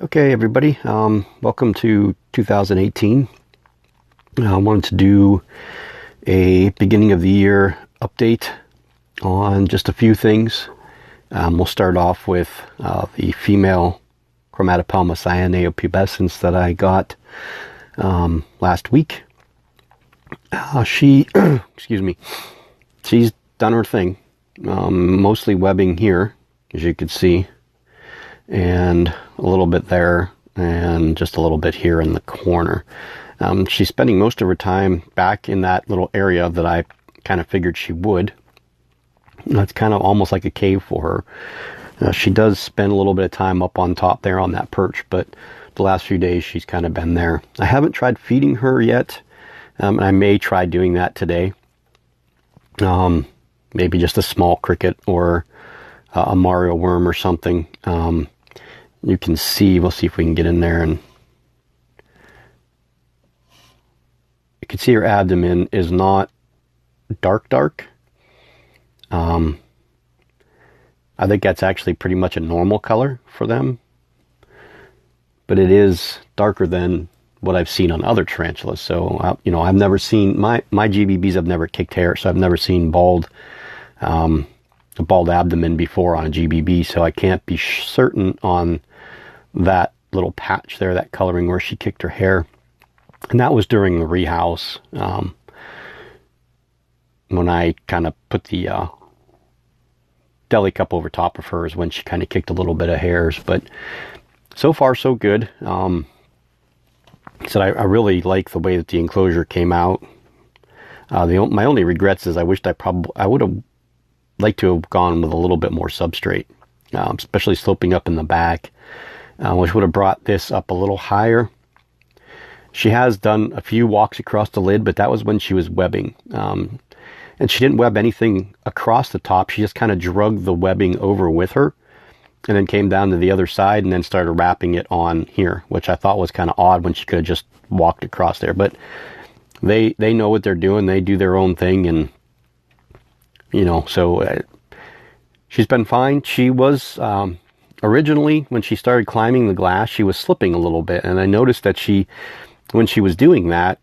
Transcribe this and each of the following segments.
Okay, everybody, welcome to 2018. I wanted to do a beginning of the year update on just a few things. We'll start off with the female Chromatopelma cyaneopubescens that I got last week. She, excuse me, she's done her thing, mostly webbing here, as you can see, and a little bit there, and just a little bit here in the corner. She's spending most of her time back in that little area that I kind of figured she would. It's kind of almost like a cave for her. She does spend a little bit of time up on top there on that perch, but the last few days she's kind of been there. I haven't tried feeding her yet, and I may try doing that today. Maybe just a small cricket or a Mario worm or something. You can see, we'll see if we can get in there, and you can see her abdomen is not dark. I think that's actually pretty much a normal color for them, but it is darker than what I've seen on other tarantulas. So, I've never seen, my GBBs have never kicked hair, so I've never seen a bald abdomen before on a GBB, so I can't be certain on that little patch there, that coloring where she kicked her hair. And that was during the rehouse, when I kind of put the deli cup over top of hers, when she kind of kicked a little bit of hairs. But so far so good. So I really like the way that the enclosure came out. My only regrets is I wished I would have liked to have gone with a little bit more substrate, especially sloping up in the back, which would have brought this up a little higher. She has done a few walks across the lid, but that was when she was webbing. And she didn't web anything across the top. She just kind of drug the webbing over with her and then came down to the other side and then started wrapping it on here, which I thought was kind of odd when she could have just walked across there. But they know what they're doing. They do their own thing, and so she's been fine. She was originally, when she started climbing the glass, she was slipping a little bit, and I noticed that when she was doing that,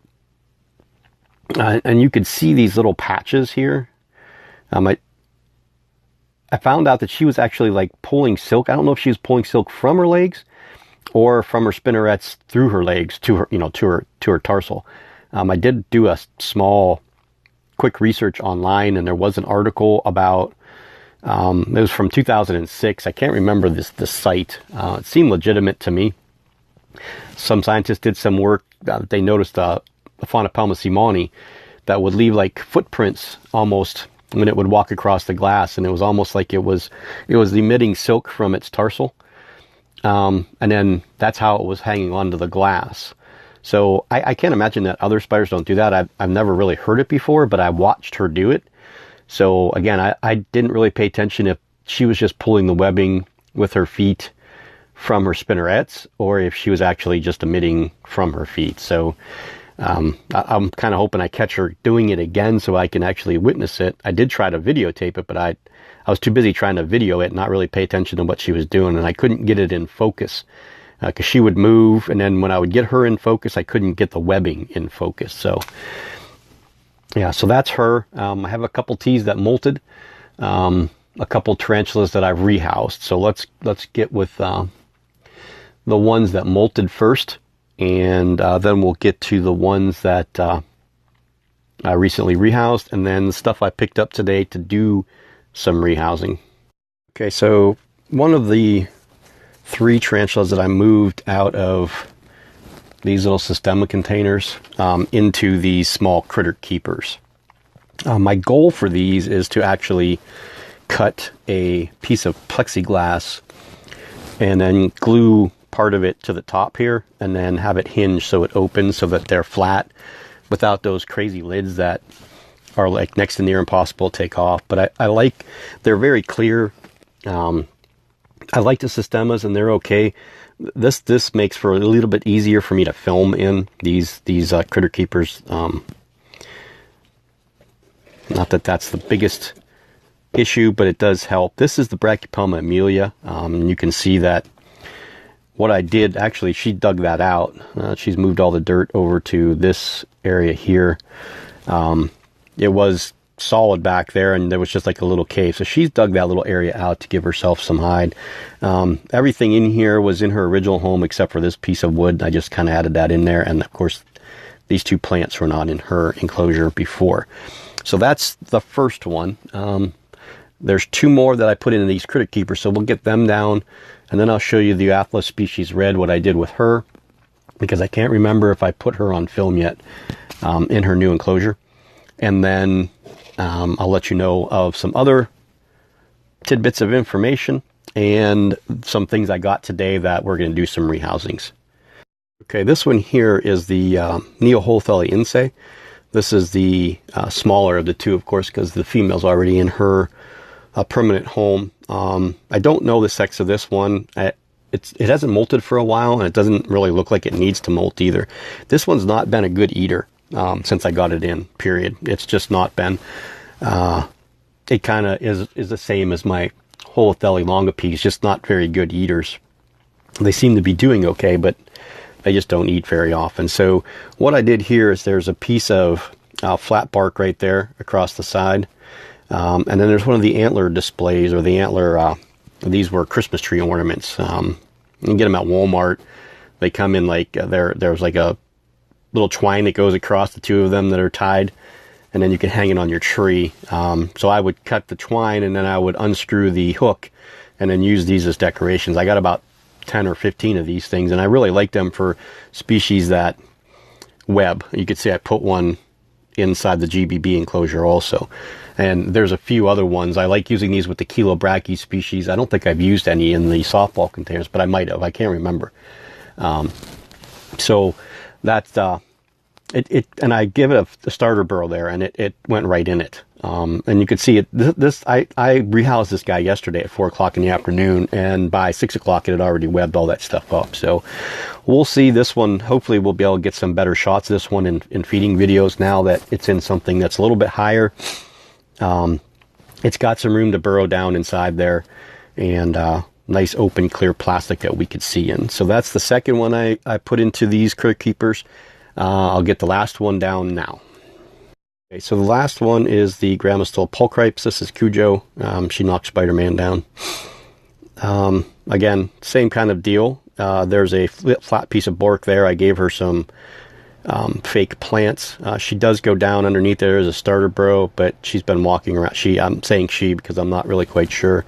and you could see these little patches here. I found out that she was actually like pulling silk. I don't know if she was pulling silk from her legs or from her spinnerets through her legs to her, to her tarsal. I did do a small, quick research online, and there was an article about. It was from 2006. I can't remember the site. It seemed legitimate to me. Some scientists did some work. They noticed a Faunopelma simoni that would leave like footprints almost when it would walk across the glass, and it was almost like it was emitting silk from its tarsal, and then that's how it was hanging onto the glass. So I can't imagine that other spiders don't do that. I've never really heard it before, but I watched her do it. So again, I didn't really pay attention if she was just pulling the webbing with her feet from her spinnerets, or if she was actually just emitting from her feet. So I'm kind of hoping I catch her doing it again so I can actually witness it. I did try to videotape it, but I was too busy trying to video it and not really pay attention to what she was doing, and I couldn't get it in focus because she would move, and then when I would get her in focus, I couldn't get the webbing in focus. So yeah, so that's her. I have a couple T's that molted, a couple tarantulas that I've rehoused. So let's get with the ones that molted first, and then we'll get to the ones that I recently rehoused, and then the stuff I picked up today to do some rehousing. Okay, so one of the 3 tarantulas that I moved out of these little Systema containers into these small critter keepers. My goal for these is to actually cut a piece of plexiglass and then glue part of it to the top here, and then have it hinge so it opens so that they're flat without those crazy lids that are like next to near impossible to take off. But I like, they're very clear. I like the Systemas, and they're okay. This makes for a little bit easier for me to film in these critter keepers. Not that that's the biggest issue, but it does help. This is the Brachypelma amelia. You can see that what I did, actually, she dug that out. She's moved all the dirt over to this area here. It was solid back there, and there was just like a little cave. So she's dug that little area out to give herself some hide. Everything in here was in her original home except for this piece of wood. I just kind of added that in there. And of course, these two plants were not in her enclosure before. So that's the first one. There's two more that I put into these critter keepers, so we'll get them down. And then I'll show you the Atlas species red, what I did with her, because I can't remember if I put her on film yet in her new enclosure. And then I'll let you know of some other tidbits of information and some things I got today that we're going to do some rehousings. Okay, this one here is the Neoholtheli insae. This is the smaller of the two, of course, because the female's already in her permanent home. I don't know the sex of this one. It hasn't molted for a while, and it doesn't really look like it needs to molt either. This one's not been a good eater since I got it in, period. It's just not been. It kind of is the same as my Holotheli longipes, just not very good eaters. They seem to be doing okay, but they just don't eat very often. So what I did here is there's a piece of flat bark right there across the side. And then there's one of the antler displays, or the antler, these were Christmas tree ornaments. You can get them at Walmart. They come in like, there's like a little twine that goes across the two of them that are tied, and then you can hang it on your tree. So I would cut the twine, and then I would unscrew the hook, and then use these as decorations. I got about 10 or 15 of these things, and I really like them for species that web. You could see I put one inside the GBB enclosure also. And there's a few other ones. I like using these with the Chilobrachy species. I don't think I've used any in the softball containers, but I might have. I can't remember. So that's and I give it a starter burrow there, and it went right in it. And you could see it. I rehoused this guy yesterday at 4 o'clock in the afternoon, and by 6 o'clock it had already webbed all that stuff up. So we'll see this one. Hopefully we'll be able to get some better shots of this one in feeding videos now that it's in something that's a little bit higher. It's got some room to burrow down inside there, and nice open clear plastic that we could see in. So that's the second one I put into these critter keepers. I'll get the last one down now. Okay, so the last one is the Grammostola pulchripes. This is Cujo. She knocked Spider-Man down. Again, same kind of deal. There's a flat piece of bark there. I gave her some fake plants. She does go down underneath there as a starter burrow, but she's been walking around. I'm saying she because I'm not really quite sure.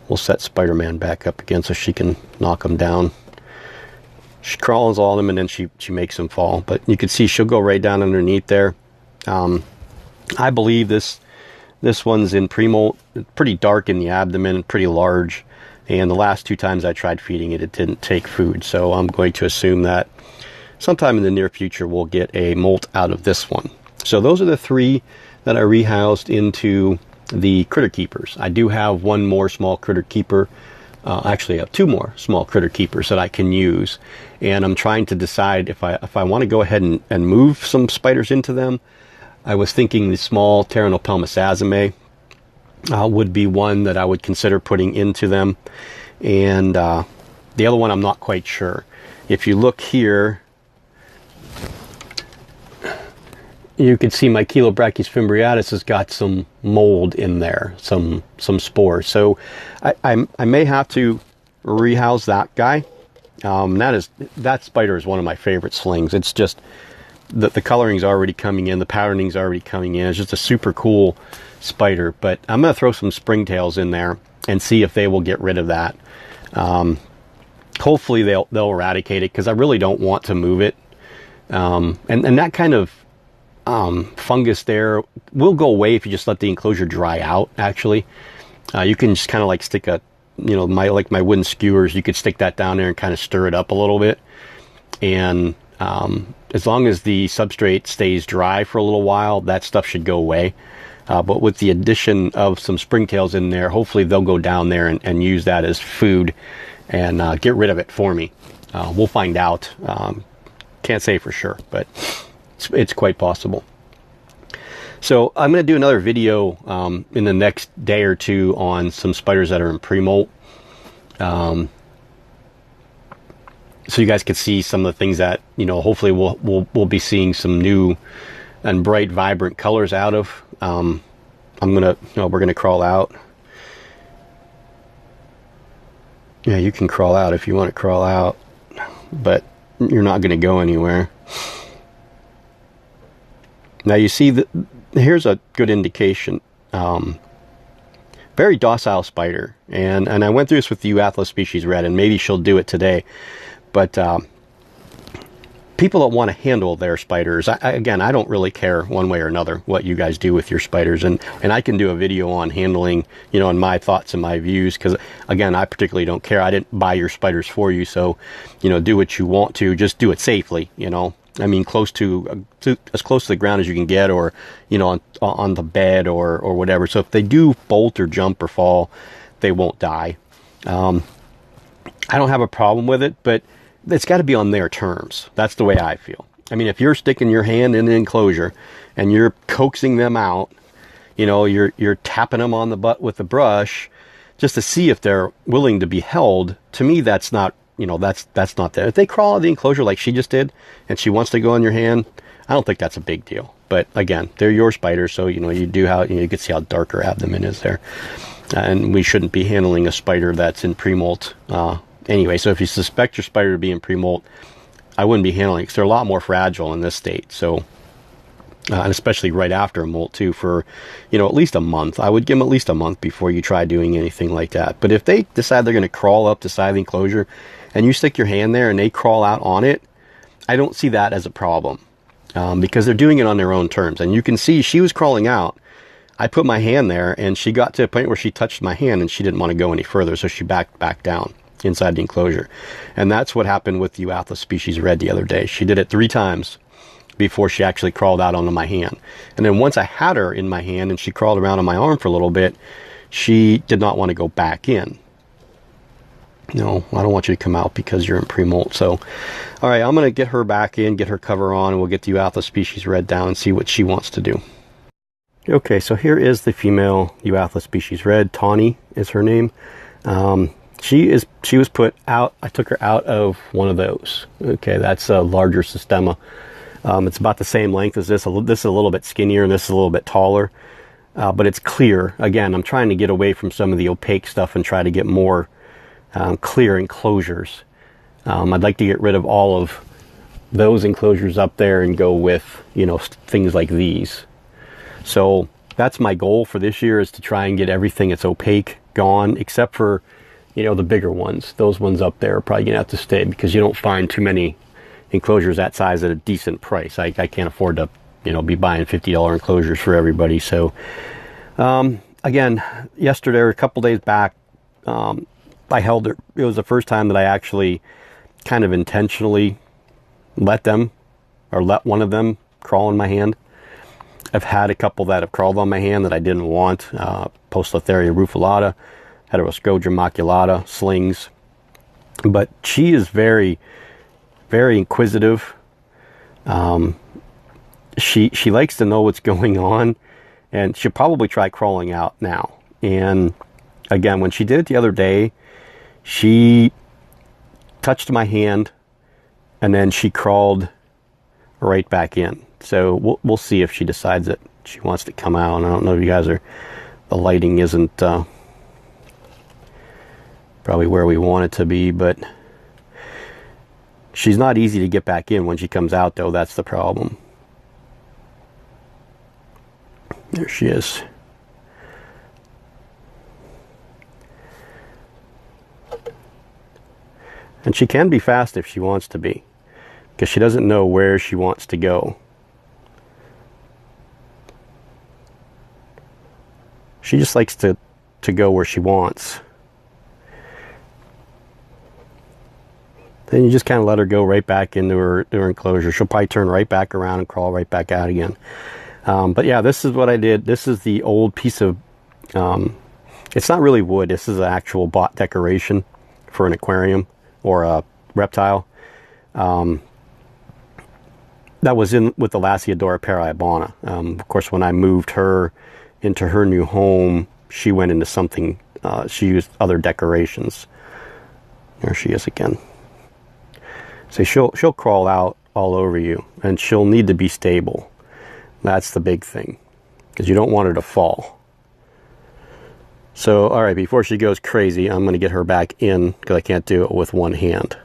We'll set Spider-Man back up again so she can knock him down. She crawls on him, and then she makes him fall. But you can see she'll go right down underneath there. I believe this one's in pre-molt, pretty dark in the abdomen, pretty large. And the last two times I tried feeding it, it didn't take food. So I'm going to assume that sometime in the near future we'll get a molt out of this one. So those are the three that I rehoused into the critter keepers. I do have one more small critter keeper. Actually, I have two more small critter keepers that I can use, and I'm trying to decide if I want to go ahead and move some spiders into them. I was thinking the small Pteronopelmis azime would be one that I would consider putting into them, and the other one I'm not quite sure. If you look here, you can see my Chilobrachys fimbriatus has got some mold in there, some spores. So I may have to rehouse that guy. That spider is one of my favorite slings. It's just the coloring's already coming in, the patterning's already coming in. It's just a super cool spider. But I'm going to throw some springtails in there and see if they will get rid of that. Hopefully they'll eradicate it, because I really don't want to move it. And that kind of fungus there will go away if you just let the enclosure dry out. Actually, you can just kind of like stick like my wooden skewers, you could stick that down there and kind of stir it up a little bit, and as long as the substrate stays dry for a little while, that stuff should go away. But with the addition of some springtails in there, hopefully they'll go down there and use that as food and get rid of it for me. We'll find out. Can't say for sure, but it's quite possible. So I'm going to do another video in the next day or two on some spiders that are in pre-molt. so you guys can see some of the things that, you know, hopefully we'll be seeing some new and bright, vibrant colors out of. We're gonna crawl out. Yeah, you can crawl out if you want to crawl out, but you're not gonna go anywhere. Now you see that here's a good indication. Very docile spider, and I went through this with the Euathlus species red, and maybe she'll do it today. But people that want to handle their spiders, again, I don't really care one way or another what you guys do with your spiders, and I can do a video on handling, you know, and my thoughts and my views, because again, I particularly don't care. I didn't buy your spiders for you, so, you know, do what you want to, just do it safely, you know. I mean, close to as close to the ground as you can get, or, you know, on the bed or whatever. So if they do bolt or jump or fall, they won't die. I don't have a problem with it, but it's got to be on their terms. That's the way I feel. I mean, if you're sticking your hand in the enclosure and you're coaxing them out, you know, you're tapping them on the butt with a brush just to see if they're willing to be held. To me, that's not, you know, that's not there. If they crawl out of the enclosure like she just did, and she wants to go on your hand, I don't think that's a big deal. But again, they're your spiders, so, you know, you can see how dark her abdomen is there. And we shouldn't be handling a spider that's in pre-molt. Anyway, so if you suspect your spider to be in pre-molt, I wouldn't be handling it, because they're a lot more fragile in this state. So, and especially right after a molt too, for, you know, at least a month. I would give them at least a month before you try doing anything like that. But if they decide they're going to crawl up the side of the enclosure, and you stick your hand there and they crawl out on it, I don't see that as a problem, because they're doing it on their own terms. And you can see she was crawling out. I put my hand there, and she got to a point where she touched my hand, and she didn't want to go any further, so she backed down inside the enclosure. And that's what happened with the Euathlus species red the other day. She did it 3 times before she actually crawled out onto my hand. And then once I had her in my hand and she crawled around on my arm for a little bit, she did not want to go back in. No, I don't want you to come out because you're in pre-molt. So, all right, I'm going to get her back in, get her cover on, and we'll get the Euathlus species red down and see what she wants to do. Okay, so here is the female Euathlus species red. Tawny is her name. She was put out. I took her out of one of those. Okay, that's a larger Systema. It's about the same length as this. This is a little bit skinnier, and this is a little bit taller. But it's clear. Again, I'm trying to get away from some of the opaque stuff and try to get more clear enclosures. I'd like to get rid of all of those enclosures up there and go with, you know, things like these. So that's my goal for this year, is to try and get everything that's opaque gone, except for, you know, the bigger ones. Those ones up there are probably gonna have to stay, because you don't find too many enclosures that size at a decent price. I can't afford to, you know, be buying $50 enclosures for everybody. So again, yesterday or a couple days back, I held her. It was the first time that I actually kind of intentionally let one of them crawl in my hand. I've had a couple that have crawled on my hand that I didn't want. Poecilotheria rufilata, Heteroscodra maculata, slings. But she is very, very inquisitive. She likes to know what's going on, and she'll probably try crawling out now. And again, when she did it the other day, she touched my hand, and then she crawled right back in. So we'll see if she decides that she wants to come out. And I don't know if you guys the lighting isn't probably where we want it to be, but she's not easy to get back in when she comes out, though. That's the problem. There she is. And she can be fast if she wants to be, because she doesn't know where she wants to go. She just likes to go where she wants. Then you just kind of let her go right back into her enclosure. She'll probably turn right back around and crawl right back out again. But yeah, this is what I did. This is the old piece of, it's not really wood. This is an actual bought decoration for an aquarium or a reptile. That was in with the Lasiodora paraibana. Of course, when I moved her into her new home, she went into something, she used other decorations. There she is again. So she'll crawl out all over you, and she'll need to be stable. That's the big thing, because you don't want her to fall. So, all right, before she goes crazy, I'm going to get her back in, because I can't do it with one hand.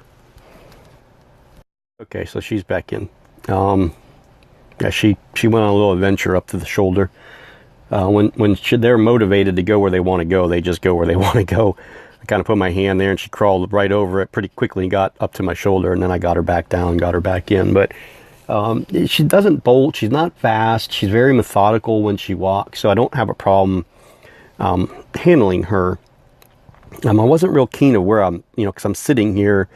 Okay, so she's back in. Yeah, she went on a little adventure up to the shoulder. When they're motivated to go where they want to go, they just go where they want to go. I kind of put my hand there, and she crawled right over it pretty quickly and got up to my shoulder, and then I got her back down, got her back in. But she doesn't bolt. She's not fast. She's very methodical when she walks, so I don't have a problem handling her. I wasn't real keen of where I'm, because I'm sitting here,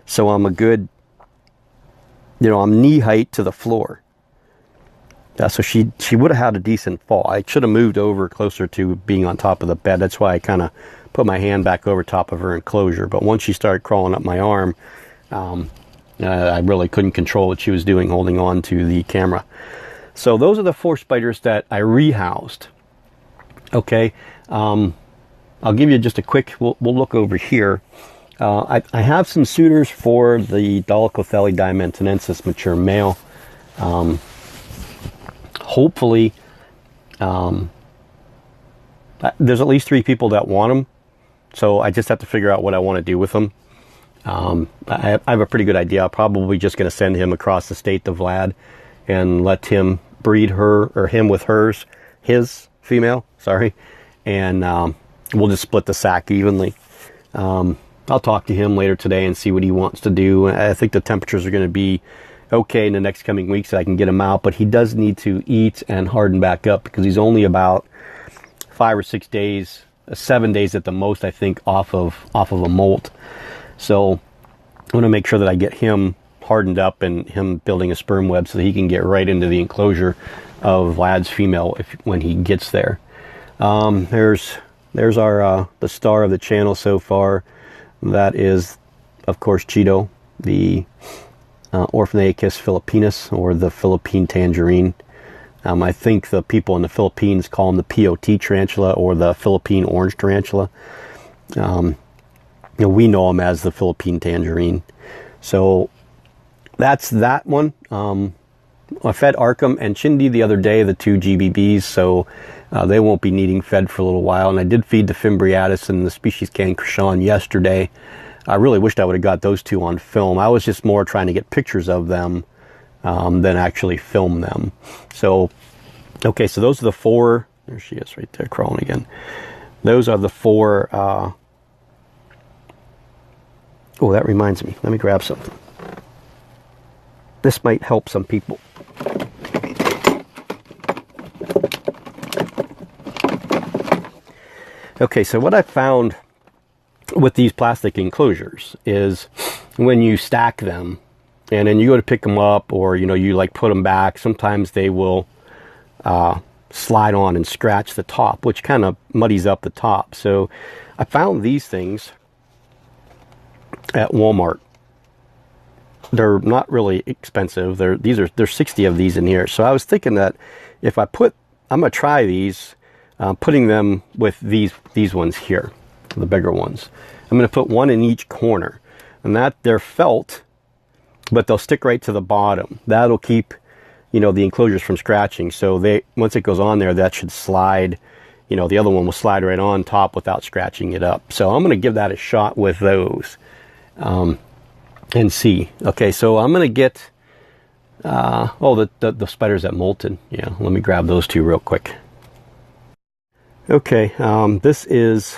so I'm a good, I'm knee height to the floor. So she would have had a decent fall. I should have moved over closer to being on top of the bed. That's why I kind of put my hand back over top of her enclosure. But once she started crawling up my arm, I really couldn't control what she was doing, holding on to the camera. So those are the 4 spiders that I rehoused. Okay, I'll give you just a quick, we'll look over here. I have some suitors for the Dolichothele diamantinensis mature male. Hopefully, there's at least 3 people that want them, so I just have to figure out what I want to do with them. I have a pretty good idea. I'm probably just going to send him across the state to Vlad and let him breed her, or him with his female, sorry, and we'll just split the sack evenly. I'll talk to him later today and see what he wants to do. I think the temperatures are going to be okay in the next coming weeks, so I can get him out, but he does need to eat and harden back up, because he's only about 5 or 6 days, 7 days at the most, I think, off of a molt. So I want to make sure that I get him hardened up and him building a sperm web so that he can get right into the enclosure of Vlad's female when he gets there. There's our the star of the channel so far. That is, of course, Cheeto, the Orphnaeacus philippinus, or the Philippine tangerine. I think the people in the Philippines call them the POT tarantula, or the Philippine orange tarantula. We know them as the Philippine tangerine. So that's that one. I fed Arkham and Chindi the other day, the 2 GBBs, so they won't be needing fed for a little while. And I did feed the Fimbriatus and the species can Krishan yesterday. I really wished I would have got those 2 on film. I was just more trying to get pictures of them than actually film them. So, okay, so those are the 4. There she is right there, crawling again. Those are the 4. Oh, that reminds me. Let me grab something. This might help some people. Okay, so what I found with these plastic enclosures is when you stack them and then you go to pick them up, or you like put them back, sometimes they will slide on and scratch the top, which kind of muddies up the top. So I found these things at Walmart. They're not really expensive. There's 60 of these in here. So I was thinking that if I'm gonna try these, putting them with these ones here, the bigger ones. I'm going to put 1 in each corner, and that they're felt, but they'll stick right to the bottom. That'll keep, the enclosures from scratching. So once it goes on there, that should slide. The other one will slide right on top without scratching it up. So I'm going to give that a shot with those, and see. Okay, so I'm going to get the spiders that molted. Yeah, let me grab those 2 real quick. Okay, this is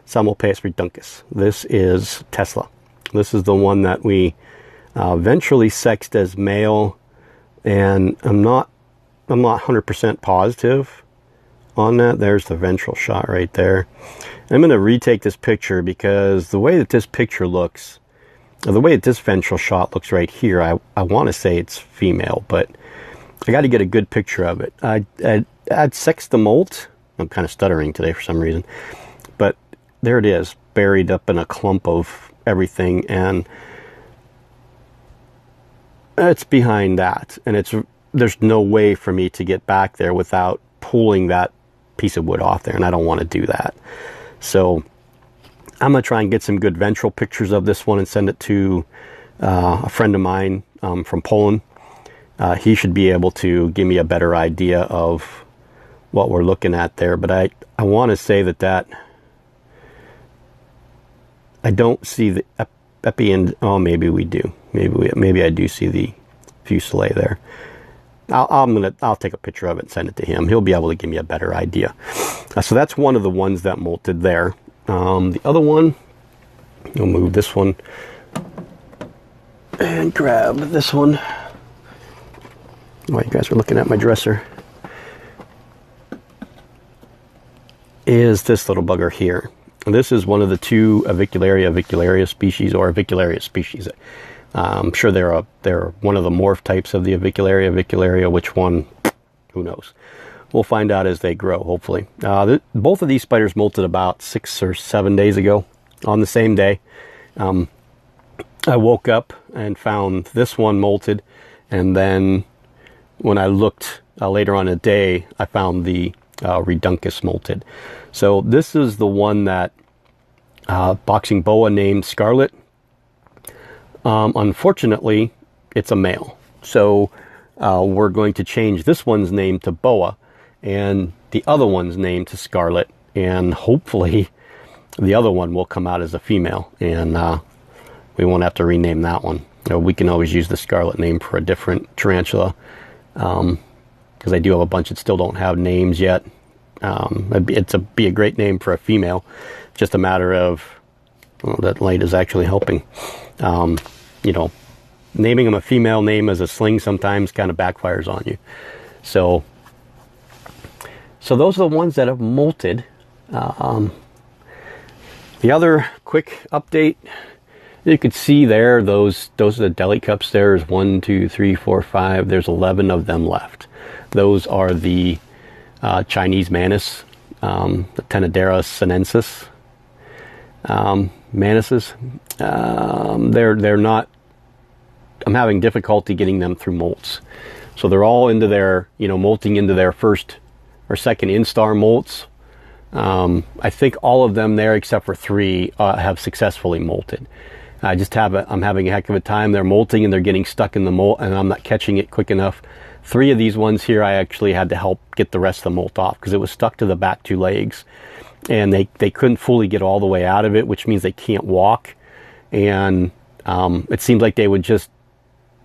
Psalmopoeus reduncus. This is Tesla. This is the one that we ventrally sexed as male, and I'm not 100% positive on that. There's the ventral shot right there. I'm going to retake this picture because the way that this picture looks, the way that this ventral shot looks right here, I want to say it's female, but I got to get a good picture of it. I'd sexed the molt. I'm kind of stuttering today for some reason, but there it is, buried up in a clump of everything, and it's behind that, and there's no way for me to get back there without pulling that piece of wood off there, and I don't want to do that. So I'm going to try and get some good ventral pictures of this one and send it to a friend of mine from Poland. He should be able to give me a better idea of what we're looking at there. But I want to say that I don't see the epi, oh, maybe we do. Maybe I do see the fuselae there. I'll take a picture of it and send it to him. He'll be able to give me a better idea. So that's one of the ones that molted there. The other one, I'll move this one and grab this one. While you guys are looking at my dresser, is this little bugger here. And this is one of the two avicularia species, or avicularia species. I'm sure they're one of the morph types of the avicularia. Which one? Who knows? We'll find out as they grow, hopefully. Both of these spiders molted about 6 or 7 days ago on the same day. I woke up and found this one molted, and then when I looked later on in the day, I found the Reduncus molted. So this is the one that Boxing Boa named Scarlet. Unfortunately, it's a male. So we're going to change this one's name to Boa and the other one's name to Scarlet. And hopefully the other one will come out as a female, and we won't have to rename that one. We can always use the Scarlet name for a different tarantula, because I do have a bunch that still don't have names yet. It'd be a great name for a female. Just a matter of, well, that light is actually helping. You know, naming them a female name as a sling sometimes kind of backfires on you. So those are the ones that have molted. The other quick update, you could see there, those are the deli cups. There's 1, 2, 3, 4, 5. There's 11 of them left. Those are the Chinese Manus, the Tenodera sinensis manuses. They're not. I'm having difficulty getting them through molts, so they're all into their, molting into their first or second instar molts. I think all of them there, except for 3, have successfully molted. I'm having a heck of a time. They're molting and they're getting stuck in the molt, and I'm not catching it quick enough. 3 of these ones here, I actually had to help get the rest of the molt off because it was stuck to the back 2 legs, and they couldn't fully get all the way out of it, which means they can't walk. And it seemed like they would just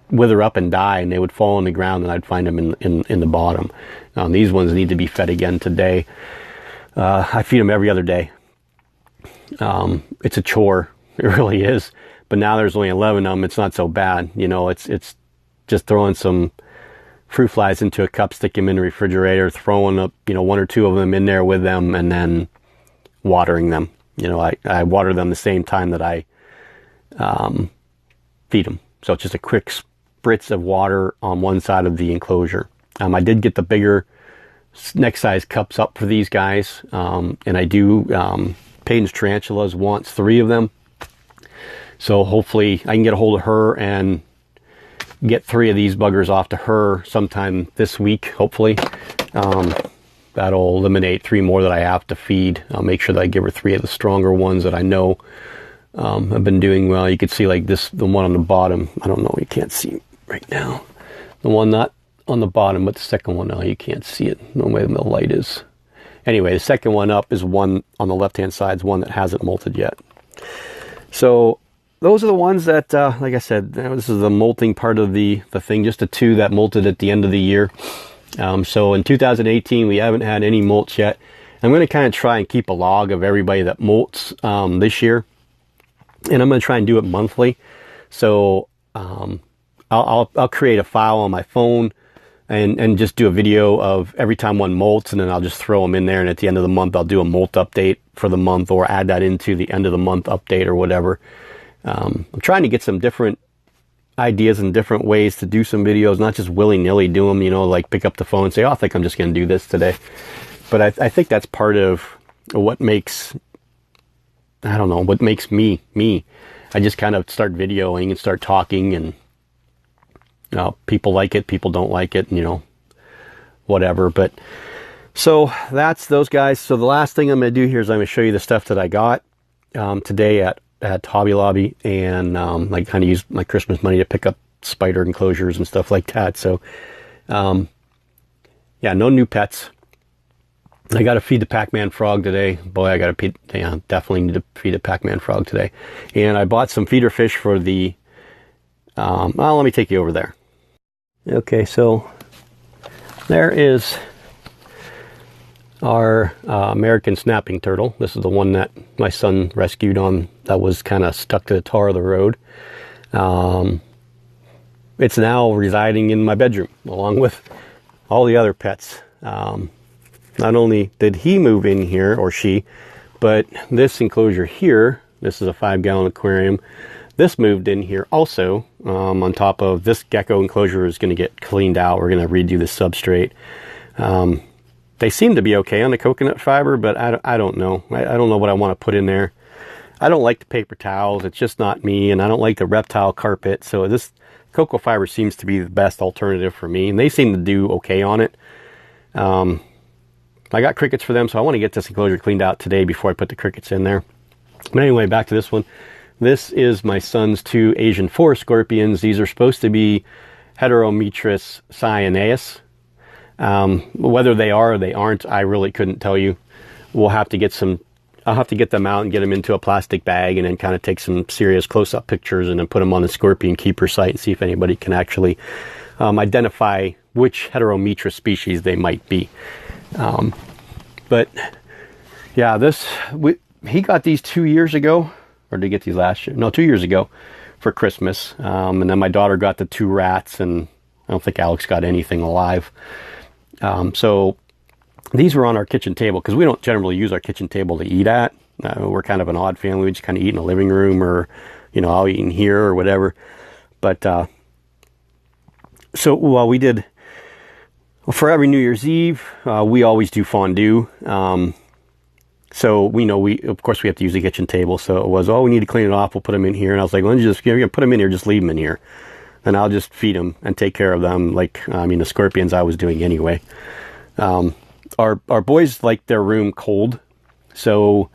wither up and die, and they would fall on the ground, and I'd find them in the bottom. These ones need to be fed again today. I feed them every other day. It's a chore. It really is. But now there's only 11 of them. It's not so bad. It's just throwing some fruit flies into a cup, stick them in the refrigerator, throwing up, 1 or 2 of them in there with them, and then watering them. I water them the same time that I feed them. So it's just a quick spritz of water on one side of the enclosure. I did get the bigger next size cups up for these guys, and I do. Peyton's Tarantulas wants 3 of them, so hopefully I can get a hold of her and get 3 of these buggers off to her sometime this week, hopefully. That'll eliminate 3 more that I have to feed. I'll make sure that I give her 3 of the stronger ones that I know have been doing well. You can see like this, the one on the bottom. I don't know, you can't see right now. The one not on the bottom, but the second one, now you can't see it. No way the light is. Anyway, the second one up is one on the left-hand side, is one that hasn't molted yet. So those are the ones that, like I said, this is the molting part of the thing, just the 2 that molted at the end of the year. So in 2018, we haven't had any molts yet. I'm going to kind of try and keep a log of everybody that molts this year. And I'm going to try and do it monthly. So I'll create a file on my phone and just do a video of every time one molts, and then I'll just throw them in there. And at the end of the month, I'll do a molt update for the month, or add that into the end of the month update or whatever. I'm trying to get some different ideas and different ways to do some videos, not just willy-nilly do them, like pick up the phone and say, oh, I think I'm just going to do this today. But I think that's part of what makes, what makes me. I just kind of start videoing and start talking, and people like it, people don't like it, whatever. But so that's those guys. So the last thing I'm going to do here is I'm going to show you the stuff that I got today at at Hobby Lobby, and I kind of used my Christmas money to pick up spider enclosures and stuff like that. So, yeah, no new pets. I got to feed the Pac-Man frog today. Boy, I got to definitely need to feed a Pac-Man frog today. And I bought some feeder fish for the, well, let me take you over there. Okay, so there is our American snapping turtle. This is the one that my son rescued on that was kind of stuck to the tar of the road. It's now residing in my bedroom along with all the other pets. Not only did he move in here, or she, but this enclosure here, this is a 5-gallon aquarium, this moved in here also. On top of this gecko enclosure is going to get cleaned out. We're going to redo the substrate. They seem to be okay on the coconut fiber, but I don't know. I don't know what I want to put in there. I don't like the paper towels. It's just not me, and I don't like the reptile carpet. So this cocoa fiber seems to be the best alternative for me, and they seem to do okay on it. I got crickets for them, so I want to get this enclosure cleaned out today before I put the crickets in there. But anyway, back to this one. This is my son's 2 Asian forest scorpions. These are supposed to be Heterometrus cyaneus. Whether they are or they aren't, I really couldn't tell you. We'll have to get some, I'll have to get them out and get them into a plastic bag and then kind of take some serious close-up pictures and then put them on the Scorpion Keeper site and see if anybody can actually identify which Heterometrus species they might be. But yeah, he got these 2 years ago, or did he get these last year? No, 2 years ago for Christmas. And then my daughter got the 2 rats, and I don't think Alex got anything alive. So these were on our kitchen table because we don't generally use our kitchen table to eat at. We're kind of an odd family. We just kind of eat in the living room, or, you know, I'll eat in here or whatever. But, so while we did, for every New Year's Eve, we always do fondue. So we know of course we have to use the kitchen table. So it was, oh, we need to clean it off. We'll put them in here. And I was like, well, you're going to put them in here, just leave them in here. And I'll just feed them and take care of them. Like, the scorpions I was doing anyway. Our boys like their room cold. So,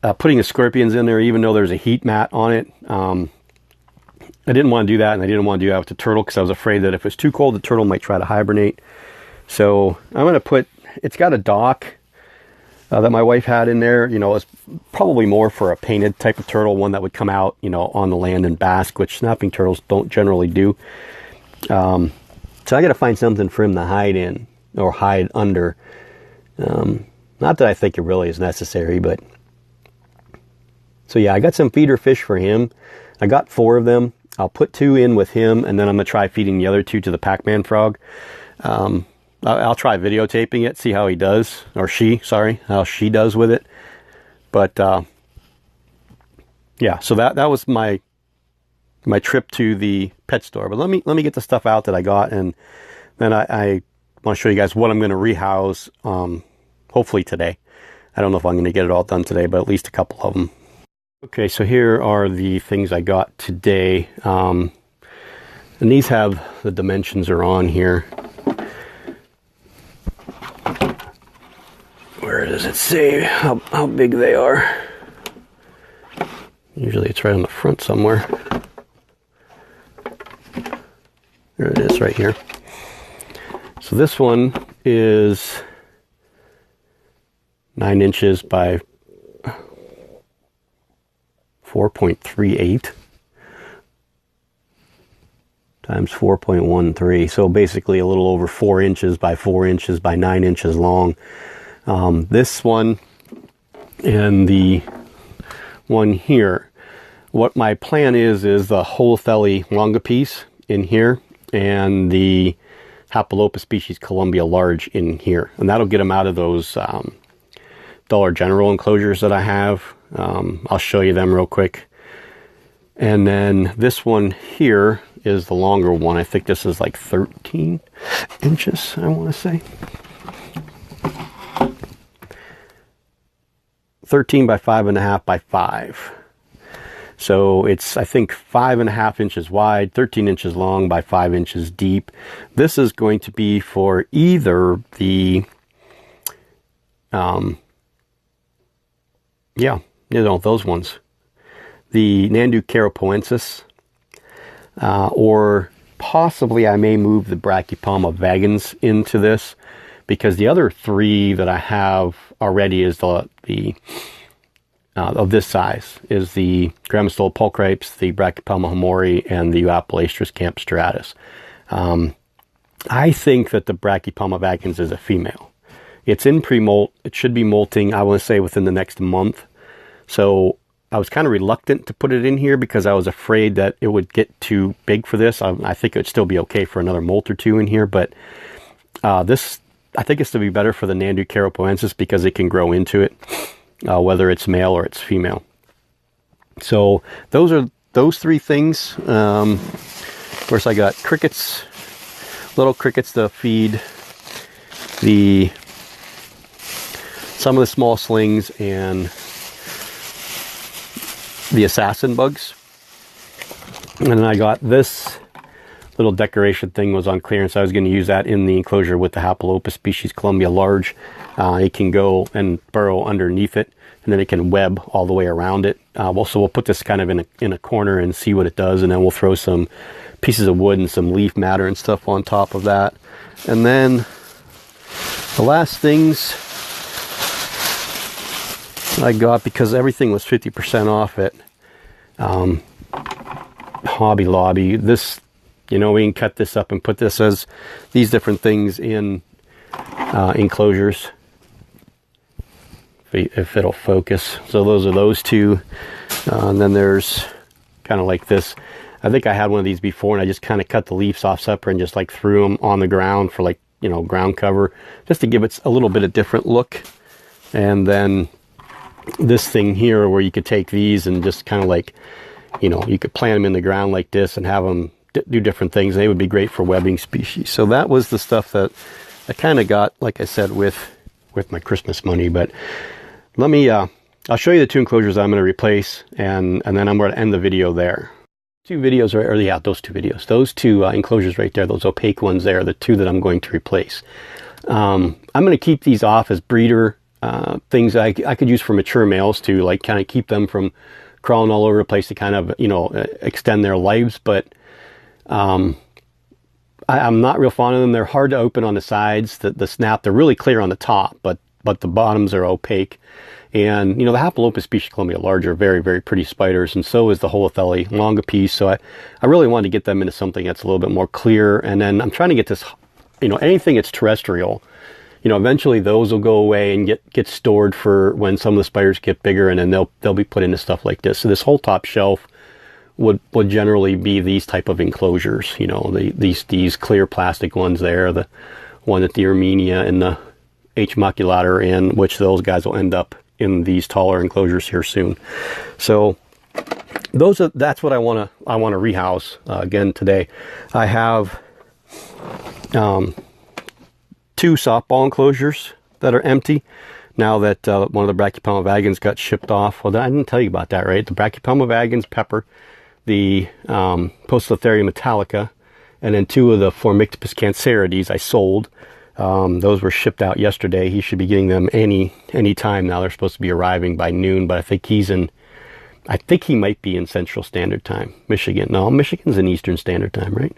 putting the scorpions in there, even though there's a heat mat on it, I didn't want to do that, and I didn't want to do that with the turtle because I was afraid that if it's too cold, the turtle might try to hibernate. So I'm going to it's got a dock that my wife had in there. You know, it's probably more for a painted type of turtle, one that would come out, you know, on the land and bask, which snapping turtles don't generally do. So I got to find something for him to hide in or hide under. Not that I think it really is necessary, but so yeah, I got some feeder fish for him. I got 4 of them. I'll put 2 in with him, and then I'm going to try feeding the other 2 to the Pac-Man frog. I'll try videotaping it, see how he does, or how she does with it. But, yeah, so that was my trip to the pet store. But let me get the stuff out that I got, and then I want to show you guys what I'm going to rehouse, hopefully today. I don't know if I'm going to get it all done today, but at least a couple of them. Okay, so here are the things I got today. And these have, the dimensions are on here. Where does it say how big they are? Usually it's right on the front somewhere. There it is right here. So this one is 9 inches by 4.38 times 4.13. So basically a little over 4 inches by 4 inches by 9 inches long. This one and the one here, what my plan is the Holothelli longa piece in here and the Hapalopa species Columbia large in here. And that'll get them out of those Dollar General enclosures that I have. I'll show you them real quick. And then this one here is the longer one. I think this is like 13 inches, I want to say. 13 by 5.5 by 5. So it's, I think, 5.5 inches wide, 13 inches long by 5 inches deep. This is going to be for either the, those ones. the Nandu carapoensis, or possibly I may move the Brachypelma vagans into this, because the other three that I have already is the of this size is the Grammostola pulchripes, the Brachypelma hamori, and the Euapolaestrus campstratus. I think that the Brachypelma vagans is a female. It's in pre-molt. It should be molting, I want to say, within the next month. So I was kind of reluctant to put it in here because I was afraid that it would get too big for this. I think it would still be okay for another molt or two in here, but this, I think it's to be better for the Nandu carapoensis because it can grow into it, whether it's male or it's female. So those are those three things. Of course, I got crickets, little crickets to feed, some of the small slings, and the assassin bugs. And then I got this little decoration thing was on clearance. I was going to use that in the enclosure with the Hapalopus species Columbia large. It can go and burrow underneath it, and then it can web all the way around it. So we'll put this kind of in a corner and see what it does, and then we'll throw some pieces of wood and some leaf matter and stuff on top of that. And then the last things I got, because everything was 50% off at Hobby Lobby. This, we can cut this up and put this as these different things in enclosures, if it'll focus. So those are those two. And then there's kind of like this. I think I had one of these before, and I just kind of cut the leaves off separate and just like threw them on the ground for ground cover, just to give it a little bit of different look. And then this thing here where you could take these and just kind of like, you could plant them in the ground like this and have them do different things. They would be great for webbing species. So that was the stuff that I kind of got, like I said, with my Christmas money. But let me, I'll show you the two enclosures I'm going to replace, and then I'm going to end the video there. Those two videos, those two enclosures right there, those opaque ones there, are the two that I'm going to replace. I'm going to keep these off as breeder things I could use for mature males to like kind of keep them from crawling all over the place to kind of, extend their lives. But I'm not real fond of them. They're hard to open on the sides. The snap, they're really clear on the top, but the bottoms are opaque. And, the Hapalopus species Columbia large are very, very pretty spiders, and so is the Holothele longipiece. So I really wanted to get them into something that's a little bit more clear. And then I'm trying to get this, anything that's terrestrial, eventually those will go away and get stored for when some of the spiders get bigger, and then they'll be put into stuff like this. So this whole top shelf would generally be these type of enclosures, these clear plastic ones there, the one that the Erminia and the H. maculator are in, which those guys will end up in these taller enclosures here soon. So that's what I want to rehouse again today. I have two softball enclosures that are empty now that one of the Brachypelma vagans got shipped off. Well, I didn't tell you about that, right? The Brachypelma vagans, Pepper, the Poecilotheria metallica, and then two of the Phormictopus cancerides I sold. Those were shipped out yesterday. He should be getting them any time now. They're supposed to be arriving by noon, but I think he might be in Central Standard Time, Michigan. No, Michigan's in Eastern Standard Time, right?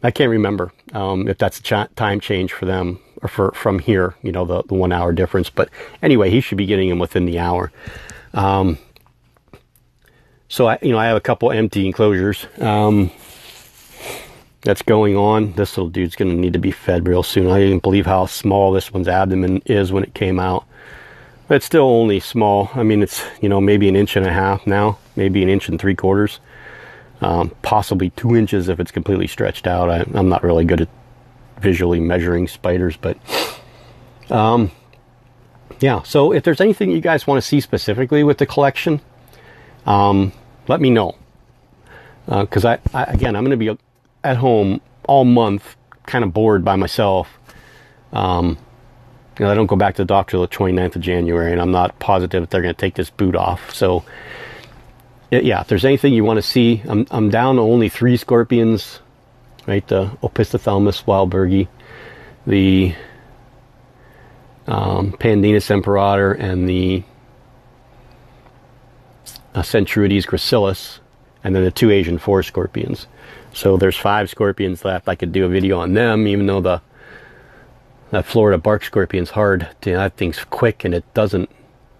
I can't remember if that's a time change for them or from here, the 1 hour difference. But anyway, he should be getting them within the hour. So I have a couple empty enclosures. That's going on. This little dude's going to need to be fed real soon. I didn't believe how small this one's abdomen is when it came out. But it's still only small. I mean, it's, maybe 1.5 inches now, maybe 1 3/4. Possibly 2 inches if it's completely stretched out. I'm not really good at visually measuring spiders, but yeah. So if there's anything you guys want to see specifically with the collection, let me know. Because again, I'm going to be at home all month, kind of bored by myself. I don't go back to the doctor till the 29th of January, and I'm not positive if they're going to take this boot off. So, yeah, if there's anything you want to see, I'm down to only 3 scorpions, right? The Opisthothalamus wildbergi, the Pandinus imperator, and the Centruides gracilis, and then the 2 Asian forest scorpions. So there's 5 scorpions left. I could do a video on them, even though that Florida bark scorpion's hard. That thing's quick and it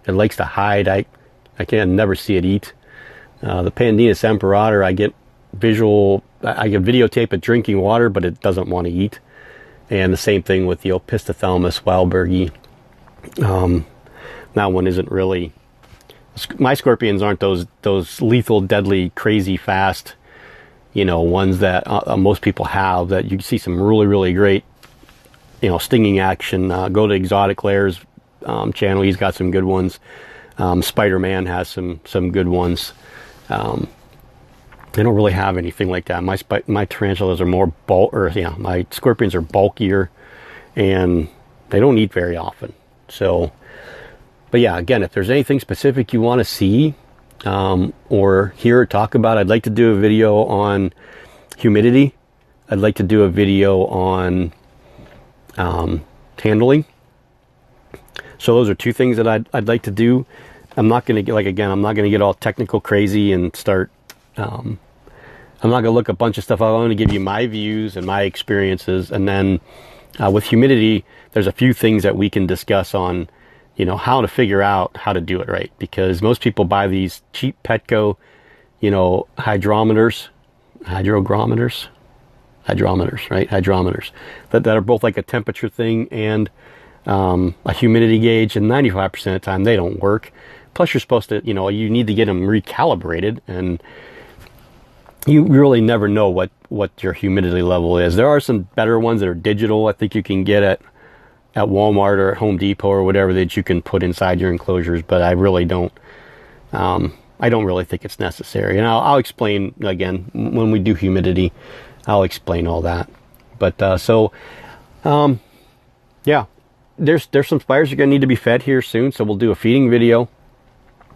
likes to hide. I can never see it eat. The Pandinus imperator, I get videotape it drinking water, but it doesn't want to eat. And the same thing with the Opisthothalamus wildbergi. That one isn't really. My scorpions aren't those lethal, deadly, crazy fast, ones that most people have, that you see some really, really great, stinging action. Go to Exotic Lairs channel. He's got some good ones. Spider-Man has some good ones. They don't really have anything like that. My tarantulas are more my scorpions are bulkier, and they don't eat very often. So, but yeah, again, if there's anything specific you want to see or hear or talk about, I'd like to do a video on humidity. I'd like to do a video on handling. So those are 2 things that I'd like to do. I'm not going to I'm not going to get all technical crazy and start. I'm not going to look a bunch of stuff. I'm going to give you my views and my experiences, and then with humidity, there's a few things that we can discuss on, how to figure out how to do it right. Because most people buy these cheap Petco, hydrometers, that are both like a temperature thing and a humidity gauge, and 95% of the time they don't work. Plus you're supposed to, you need to get them recalibrated, and you really never know what your humidity level is. There are some better ones that are digital. I think you can get at Walmart or at Home Depot or whatever, that you can put inside your enclosures, but I really don't. I don't really think it's necessary. And I'll explain again when we do humidity. I'll explain all that. But yeah, there's some spiders that are going to need to be fed here soon, so we'll do a feeding video.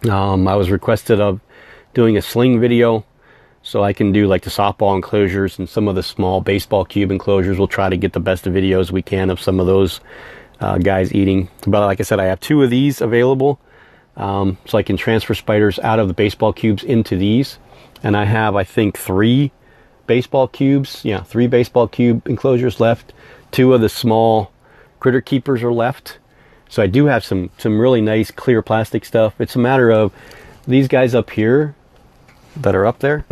I was requested of doing a sling video, so I can do like the softball enclosures and some of the small baseball cube enclosures. We'll try to get the best of videos we can of some of those guys eating. But like I said, I have 2 of these available, so I can transfer spiders out of the baseball cubes into these. And I have, I think, 3 baseball cubes. Yeah, 3 baseball cube enclosures left. 2 of the small critter keepers are left. So I do have some really nice clear plastic stuff. It's a matter of these guys up here that are up there.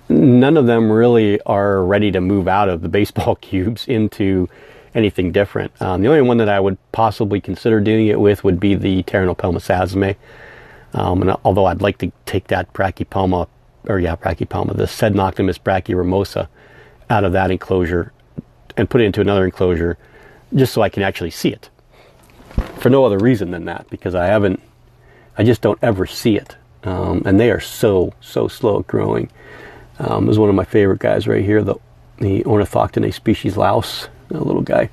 None of them really are ready to move out of the baseball cubes into anything different. The only one that I would possibly consider doing it with would be the Pteranopelma sazerae. And although I'd like to take that the Sednoctimus brachyramosa out of that enclosure and put it into another enclosure, just so I can actually see it. For no other reason than that, because I just don't ever see it. And they are so slow at growing. Is one of my favorite guys right here, the Ornithoctone species louse, a little guy.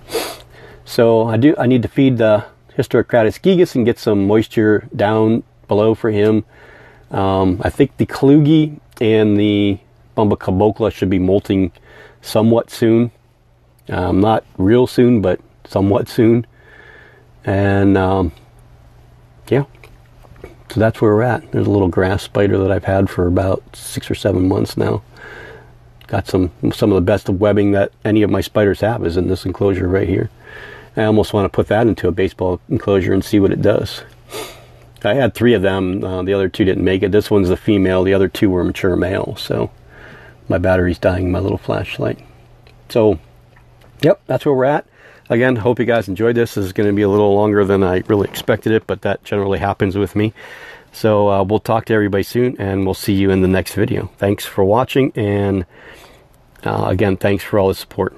So I need to feed the Hysterocratus gigas and get some moisture down below for him. I think the Kalugi and the Bomba cabocla should be molting somewhat soon. Not real soon, but somewhat soon. And yeah, so that's where we're at. There's a little grass spider that I've had for about 6 or 7 months now. Got some of the best of webbing that any of my spiders have is in this enclosure right here. I almost want to put that into a baseball enclosure and see what it does. I had 3 of them. The other 2 didn't make it. This one's the female. The other 2 were mature male. So my battery's dying in my little flashlight. So, yep, that's where we're at. Again, hope you guys enjoyed this. This is going to be a little longer than I really expected it, but that generally happens with me. So we'll talk to everybody soon, and we'll see you in the next video. Thanks for watching, and again, thanks for all the support.